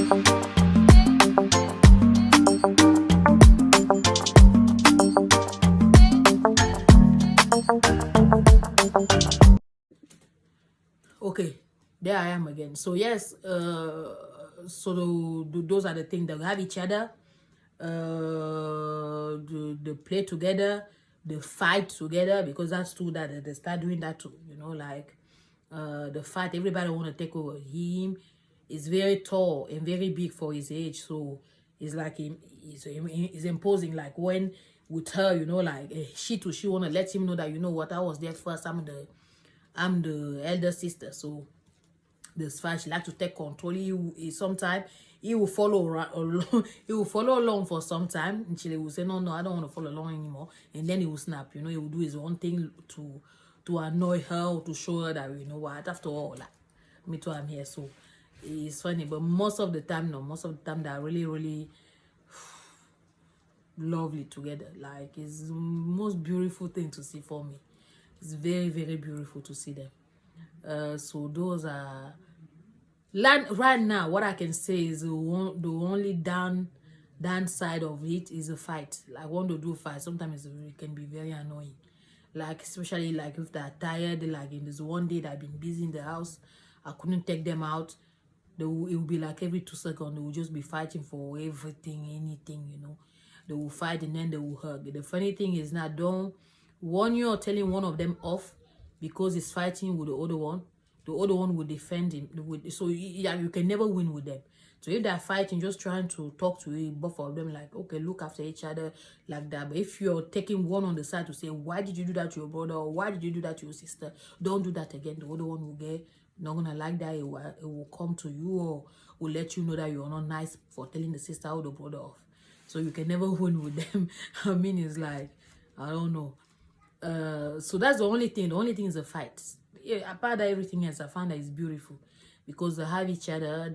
Okay, there I am again. So yes, so those are the things that we have each other. They play together, they fight together, because that's true that they start doing that too. You know, like the fight. Everybody want to take over him. He's very tall and very big for his age, so it's like he's imposing. Like when with her, you know, like she want to let him know that, you know what, I was there first. I'm the elder sister, so this fight she like to take control. Sometimes he will follow along. He will follow along for some time until he will say, no, I don't want to follow along anymore, and then he will snap. You know, he will do his own thing to annoy her, or to show her that, you know what, after all, like, me too, I'm here. So it's funny, but most of the time, no, most of the time they are really, really lovely together. Like, it's the most beautiful thing to see for me. It's very, very beautiful to see them. So those are right now. What I can say is the only downside of it is a fight. Like when they do fight, sometimes it can be very annoying. Like especially like if they're tired. Like in this one day that I've been busy in the house, I couldn't take them out. It will be like every 2 seconds they will just be fighting for everything, anything, you know. They will fight and then they will hug. The funny thing is now, don't warn you or telling one of them off because he's fighting with the other one. The other one will defend him. So yeah, you can never win with them. So if they're fighting, just trying to talk to both of them, like, okay, look after each other, like that. But if you're taking one on the side to say, why did you do that to your brother, or why did you do that to your sister, don't do that again. The other one will get not gonna like that. It will come to you, or will let you know that you're not nice for telling the sister or the brother off. So you can never win with them. I mean, it's like, I don't know. So that's the only thing. The only thing is the fight. Yeah, apart that, everything else I found that is beautiful, because they have each other.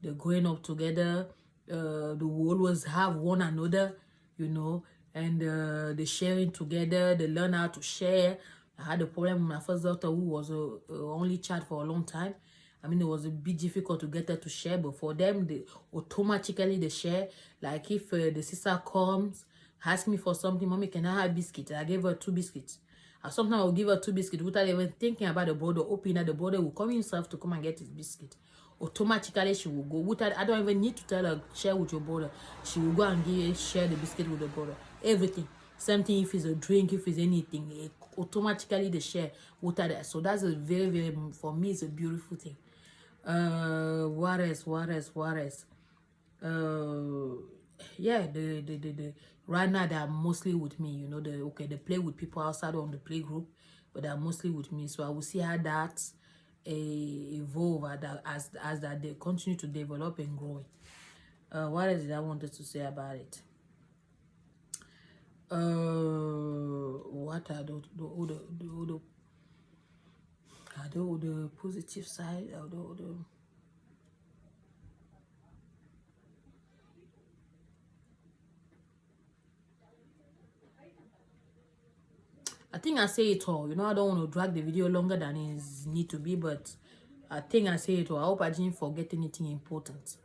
They're growing up together. They will always have one another, you know, and they're sharing together. They learn how to share. I had a problem with my first daughter, who was a only child for a long time. I mean, it was a bit difficult to get her to share, but for them, they automatically they share. Like if the sister comes, ask me for something, mommy, can I have biscuit? I gave her 2 biscuits. And sometimes I'll give her 2 biscuits without even thinking about the brother. Hoping that the brother will come himself to come and get his biscuit. Automatically she will go. Without, I don't even need to tell her, share with your brother. She will go and share the biscuit with the brother. Everything. Same thing if it's a drink, if it's anything. Automatically they share without that. So that's a very, very, for me, it's a beautiful thing. What else? Yeah, the right now they are mostly with me, you know. They play with people outside on the play group, but they are mostly with me. So I will see how that evolve as that they continue to develop and grow. What else did I wanted to say about it? What are the positive side, or the I think I say it all. You know, I don't want to drag the video longer than it need to be, but I think I say it all. I hope I didn't forget anything important.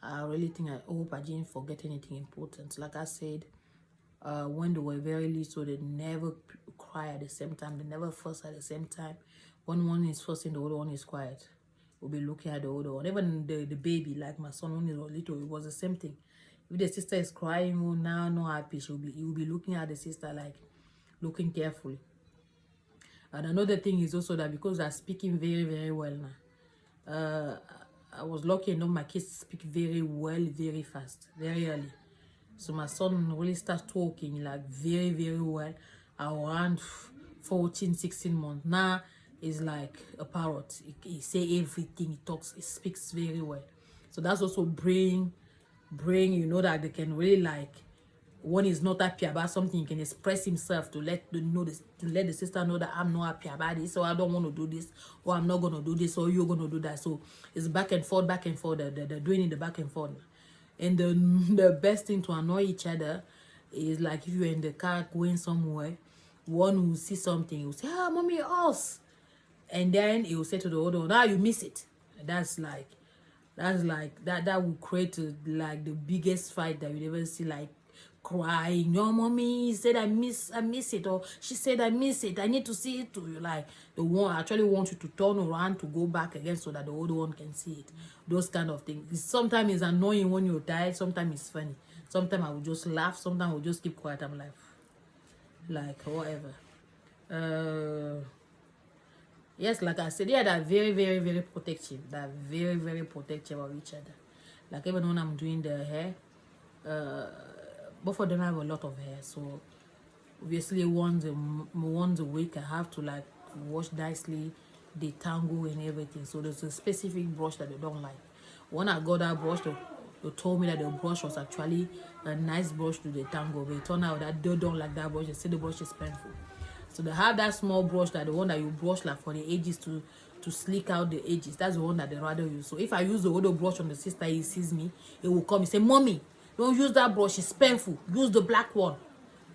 I really think I hope I didn't forget anything important. Like I said, when they were very little, they never cry at the same time. They never fuss at the same time. When one is fussing, the other one is quiet. We'll be looking at the other one. Even the baby, like my son, when he was little, it was the same thing. If the sister is crying, oh, now not happy, he will be looking at the sister, like looking carefully. And another thing is also that because they're speaking very, very well now. I was lucky enough my kids speak very well, very fast, very early. So my son really starts talking like very, very well around 14, 16 months. Now he's like a parrot. He say everything, he talks, he speaks very well. So that's also brain, you know, that they can really like, when he's not happy about something, he can express himself to let the sister know that I'm not happy about this, or I don't want to do this, or I'm not gonna do this, or you're gonna do that. So it's back and forth. They're doing it the back and forth. And the best thing to annoy each other is like if you're in the car going somewhere, one will see something, will say, ah, mommy, us. And then he will say to the other one, ah, you miss it. And that's like, That's like that will create like the biggest fight that you ever see, like crying, your mommy said I miss it, or she said I miss it, I need to see it too. You like the one actually want you to turn around to go back again so that the older one can see it. Those kind of things. Sometimes it's annoying when you're tired, sometimes it's funny. Sometimes I will just laugh, sometimes I will just keep quiet. I'm like whatever. Yes, like I said, yeah, they're very, very, very protective. They're very, very protective of each other. Like even when I'm doing the hair, uh, both of them have a lot of hair, so obviously once a week I have to like wash nicely, detangle and everything. So there's a specific brush that they don't like. When I got that brush, they told me that the brush was actually a nice brush to detangle, but it turned out that they don't like that brush. They say the brush is painful. So they have that small brush, that the one that you brush like for the edges to sleek out the edges. That's the one that they rather use. So if I use the other brush on the sister, he sees me, he will come and say, "Mommy, don't use that brush, it's painful. Use the black one."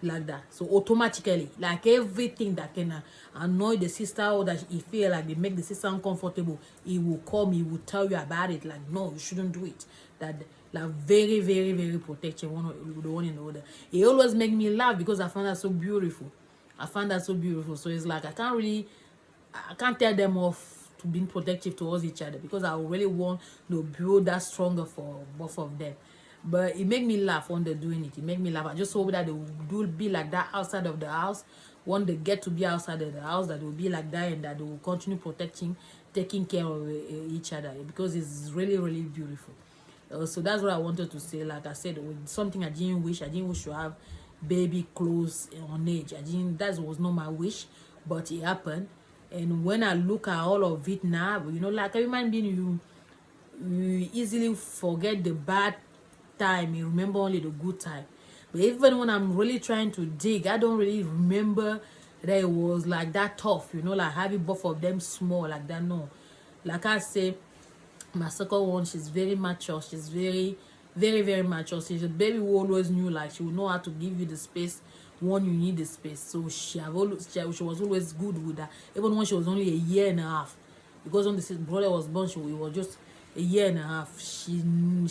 Like that. So automatically, like everything that can annoy the sister or that he feel like they make the sister uncomfortable, he will come, he will tell you about it. Like, no, you shouldn't do it. That like very, very, very protective, the one in the other. He always make me laugh because I find that so beautiful. I find that so beautiful. So it's like I can't tell them off to being protective towards each other, because I really want to build that stronger for both of them. But it make me laugh when they're doing it. It make me laugh. I just hope that they will do be like that outside of the house. When they get to be outside of the house, that they will be like that, and that they will continue protecting, taking care of each other, because it's really, really beautiful. So that's what I wanted to say. Like I said, with something I didn't wish to have baby close on age. That was not my wish, but it happened. And when I look at all of it now, like a human being, you easily forget the bad time. You remember only the good time. But even when I'm really trying to dig, I don't really remember that it was like that tough, like having both of them small like that. No. Like I say, my second one, she's very mature. She's very, very, very mature. She's a baby who always knew, like, she will know how to give you the space when you need the space. So she was always good with that. Even when she was only a year and a half. Because when the brother was born, it was just a year and a half. She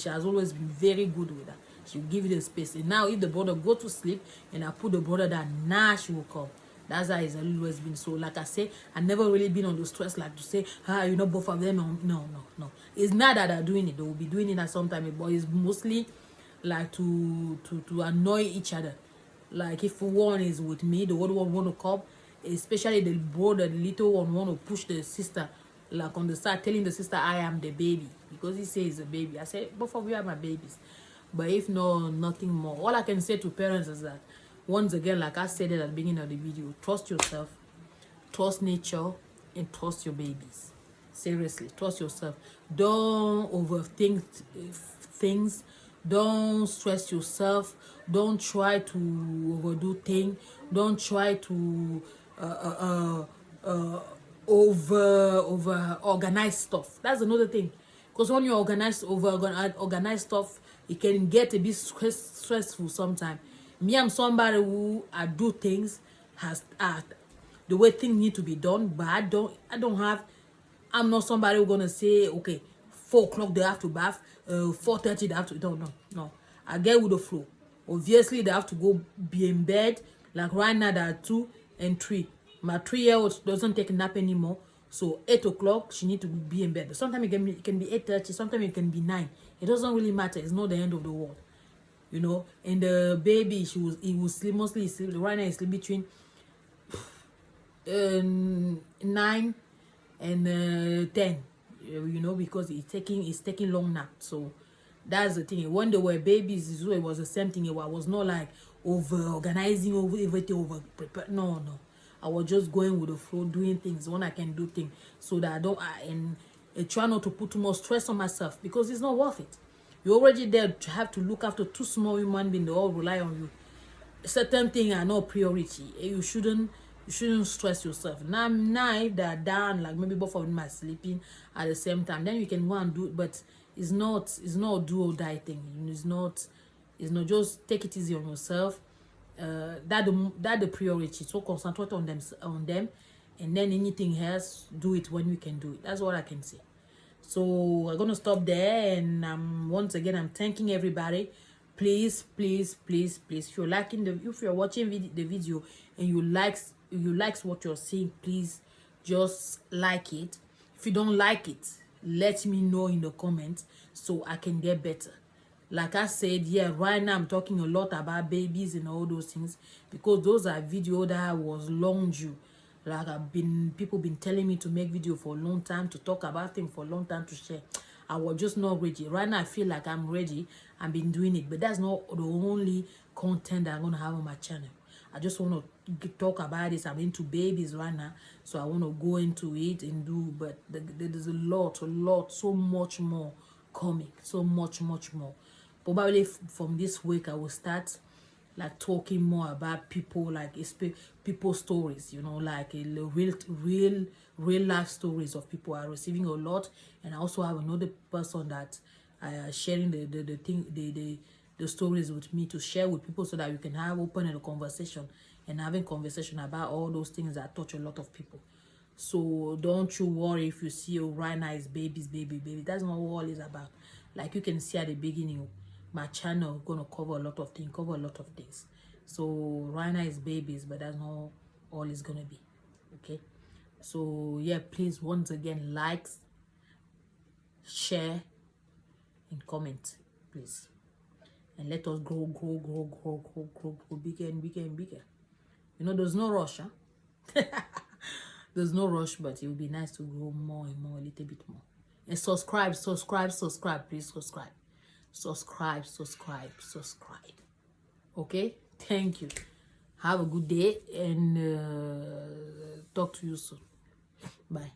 has always been very good with that. She will give you the space. And now if the brother go to sleep and I put the brother down, now she will come. That's how it's always been. So like I say, I never really been on the stress like to say, both of them. No. It's not that they're doing it. They will be doing it at some time, but it's mostly like to annoy each other. Like if one is with me, the other one want to come, especially the brother, the little one want to push the sister, like on the side, telling the sister I am the baby, because he says he's a baby. I say both of you are my babies. But if no, nothing more. All I can say to parents is that, once again, like I said at the beginning of the video, trust yourself, trust nature, and trust your babies. Seriously, trust yourself. Don't overthink things. Don't stress yourself. Don't try to overdo things. Don't try to over organize stuff. That's another thing. Because when you organize stuff, it can get a bit stressful sometimes. Me, I'm somebody who I do things the way things need to be done, but I'm not somebody who's gonna say, okay, 4 o'clock they have to bath, 4:30 they have to. No. I get with the flow. Obviously, they have to go be in bed. Like right now, there are 2 and 3. My 3-year-old doesn't take a nap anymore. So 8 o'clock, she need to be in bed. But sometimes it can be 8:30. Sometimes it can be 9. It doesn't really matter. It's not the end of the world. And the baby, he will sleep mostly. Right now, he sleep between 9 and 10. Because it's taking long nap. So that's the thing. When they were babies, it was the same thing. I was not like over organizing, over everything, over prepare. No. I was just going with the flow, doing things when I can do things, so that I try not to put too much stress on myself, because it's not worth it. You're already there to have to look after 2 small human beings. They all rely on you. Certain things are not priority. You shouldn't stress yourself. Now if they're down, like maybe both of them are sleeping at the same time, then you can go and do it. But it's not a do or die thing. It's not just take it easy on yourself. That the priority. So concentrate on them, and then anything else, do it when you can do it. That's what I can say. So I'm gonna stop there, and once again I'm thanking everybody. Please, please, please, please, if you're liking if you're watching the video and you likes what you're seeing, please just like it. If you don't like it, let me know in the comments so I can get better. Like I said, yeah, right now I'm talking a lot about babies and all those things because those are video that was long due. Like people been telling me to make video for a long time, to talk about things for a long time, to share. I was just not ready. Right now I feel like I'm ready. I've been doing it, but that's not the only content that I'm gonna have on my channel. I just want to talk about this. I'm into babies right now, so I want to go into it and do. But there's a lot, so much more coming, so much more. Probably from this week, I will start like talking more about people, like people stories, you know, like a real life stories of people are receiving a lot. And I also have another person that sharing the thing the stories with me to share with people so that we can have open a conversation and having conversation about all those things that touch a lot of people. So don't you worry if you see right now is baby. That's not what all is about. Like you can see at the beginning, my channel gonna cover a lot of things. So right now is babies, but that's not all it's gonna be. Okay. So yeah, please once again likes, share, and comment, please. And let us grow bigger and bigger and bigger. You know, there's no rush, huh? There's no rush, but it would be nice to grow more and more, a little bit more. And subscribe, please subscribe. Okay? Thank you. Have a good day and talk to you soon. Bye.